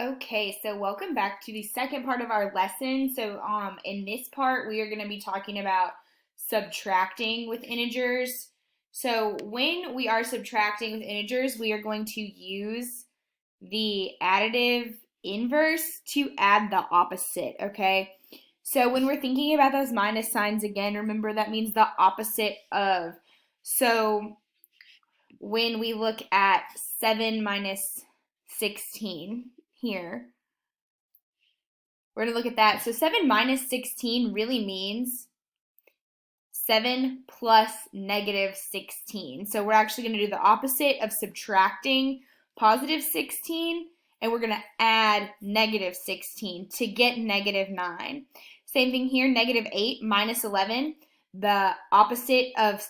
Okay, so welcome back to the second part of our lesson. So in this part we are going to be talking about subtracting with integers. So when we are subtracting with integers, we are going to use the additive inverse to add the opposite, okay? So when we're thinking about those minus signs again, remember that means the opposite of. So when we look at 7 minus 16 here, we're going to look at that. So 7 minus 16 really means 7 plus negative 16. So we're actually going to do the opposite of subtracting positive 16, and we're going to add negative 16 to get negative 9. Same thing here, negative 8 minus 11. The opposite of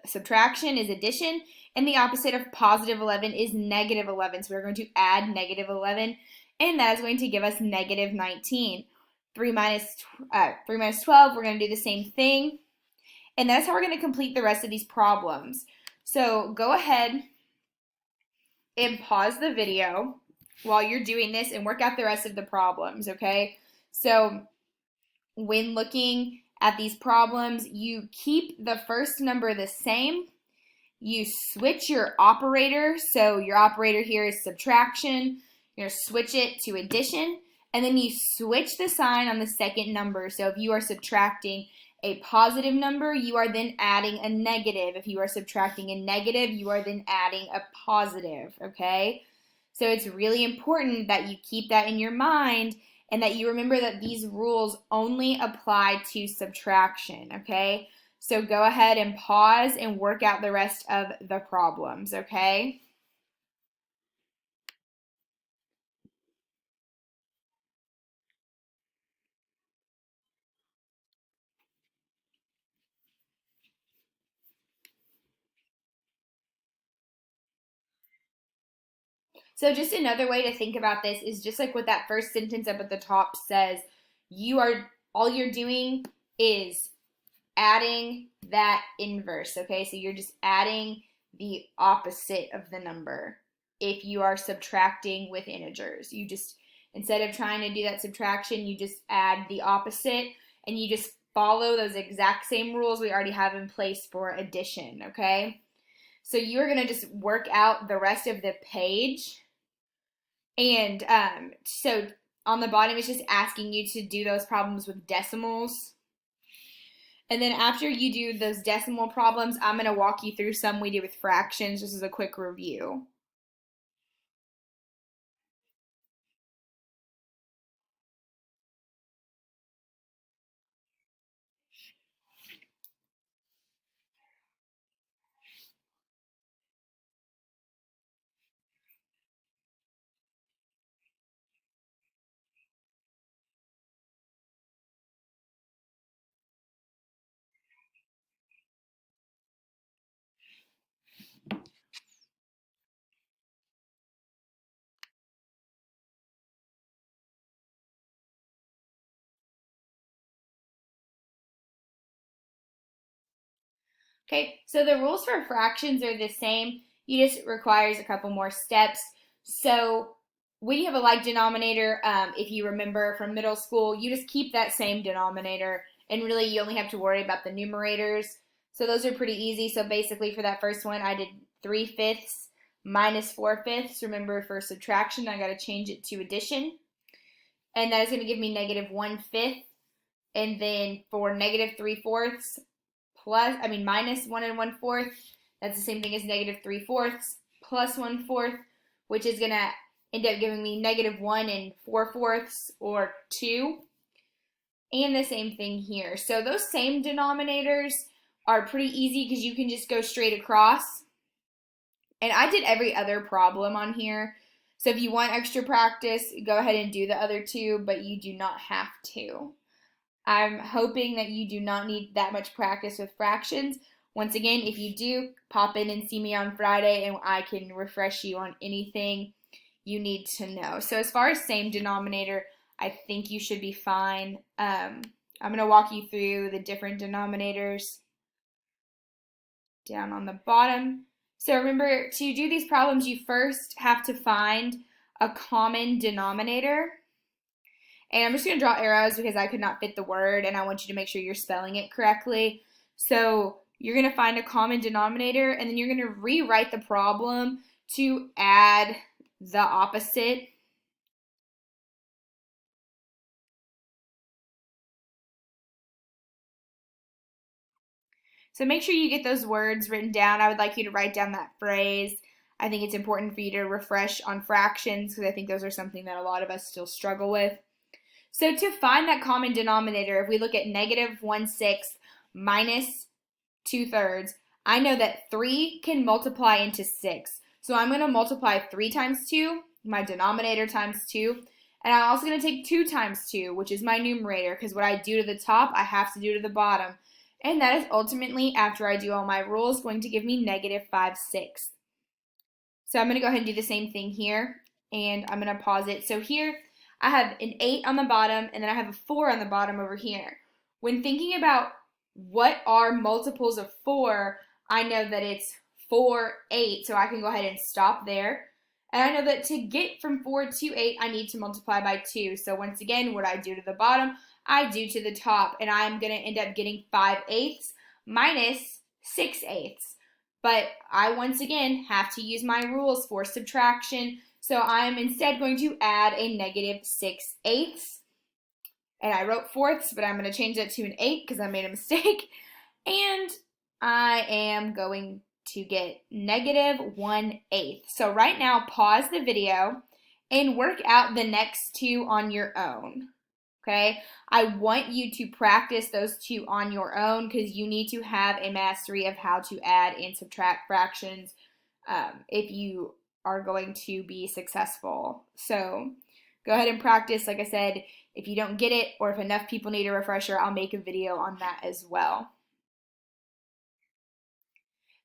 subtraction is addition, and the opposite of positive 11 is negative 11. So we're going to add negative 11, and that is going to give us negative 19. 3 minus 12, we're going to do the same thing, and that's how we're going to complete the rest of these problems. So go ahead and pause the video while you're doing this and work out the rest of the problems, okay? So when looking at these problems, you keep the first number the same. You switch your operator. So your operator here is subtraction. You're going to switch it to addition. And then you switch the sign on the second number. So if you are subtracting a positive number, you are then adding a negative. If you are subtracting a negative, you are then adding a positive, okay? So it's really important that you keep that in your mind and that you remember that these rules only apply to subtraction, okay? So go ahead and pause and work out the rest of the problems, okay? So just another way to think about this is just like what that first sentence up at the top says. All you're doing is adding that inverse, okay? So you're just adding the opposite of the number if you are subtracting with integers. You just, instead of trying to do that subtraction, you just add the opposite, and you just follow those exact same rules we already have in place for addition, okay? So you're going to just work out the rest of the page. And so on the bottom, it's just asking you to do those problems with decimals. And then after you do those decimal problems, I'm going to walk you through some we do with fractions just as a quick review. Okay, so the rules for fractions are the same. You just requires a couple more steps. So when you have a like denominator, if you remember from middle school, you just keep that same denominator, and really you only have to worry about the numerators. So those are pretty easy. So basically for that first one, I did 3/5 minus 4/5. Remember, for subtraction, I got to change it to addition. And that is going to give me negative 1/5. And then for negative 3/4 minus 1 1/4, that's the same thing as negative 3/4 plus 1/4, which is going to end up giving me negative 1 4/4, or 2. And the same thing here. So those same denominators are pretty easy because you can just go straight across. And I did every other problem on here. So if you want extra practice, go ahead and do the other two, but you do not have to. I'm hoping that you do not need that much practice with fractions. Once again, if you do, pop in and see me on Friday and I can refresh you on anything you need to know. So as far as same denominator, I think you should be fine. I'm going to walk you through the different denominators down on the bottom. So remember, to do these problems, you first have to find a common denominator. And I'm just going to draw arrows because I could not fit the word, and I want you to make sure you're spelling it correctly. So you're going to find a common denominator, and then you're going to rewrite the problem to add the opposite. So make sure you get those words written down. I would like you to write down that phrase. I think it's important for you to refresh on fractions because I think those are something that a lot of us still struggle with. So to find that common denominator, if we look at negative 1/6 minus 2/3, I know that 3 can multiply into 6. So I'm going to multiply 3 times 2, my denominator times 2. And I'm also going to take 2 times 2, which is my numerator, because what I do to the top, I have to do to the bottom. And that is ultimately, after I do all my rules, going to give me negative 5/6. So I'm going to go ahead and do the same thing here, and I'm going to pause it. So here I have an 8 on the bottom, and then I have a 4 on the bottom over here. When thinking about what are multiples of 4, I know that it's 4, 8, so I can go ahead and stop there. And I know that to get from 4 to 8, I need to multiply by 2. So once again, what I do to the bottom, I do to the top, and I'm going to end up getting 5/8 minus 6/8. But I once again have to use my rules for subtraction, so I'm instead going to add a negative 6/8. And I wrote fourths, but I'm going to change that to an 8 because I made a mistake. And I am going to get negative 1/8. So right now, pause the video and work out the next two on your own. Okay, I want you to practice those two on your own because you need to have a mastery of how to add and subtract fractions if you are going to be successful. So go ahead and practice. Like I said, if you don't get it or if enough people need a refresher, I'll make a video on that as well.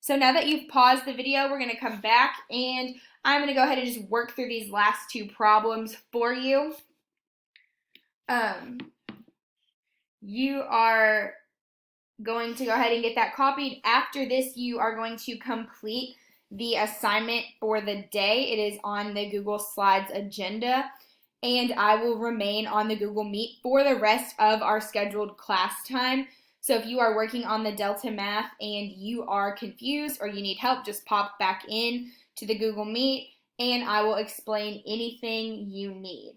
So now that you've paused the video, we're going to come back and I'm going to go ahead and just work through these last two problems for you. You are going to go ahead and get that copied. After this, you are going to complete the assignment for the day. It is on the Google Slides agenda, and I will remain on the Google Meet for the rest of our scheduled class time. So if you are working on the Delta Math and you are confused or you need help, just pop back in to the Google Meet, and I will explain anything you need.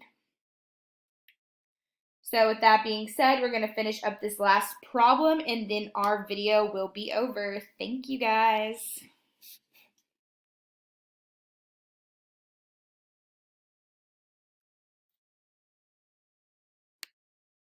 So with that being said, we're going to finish up this last problem and then our video will be over. Thank you guys.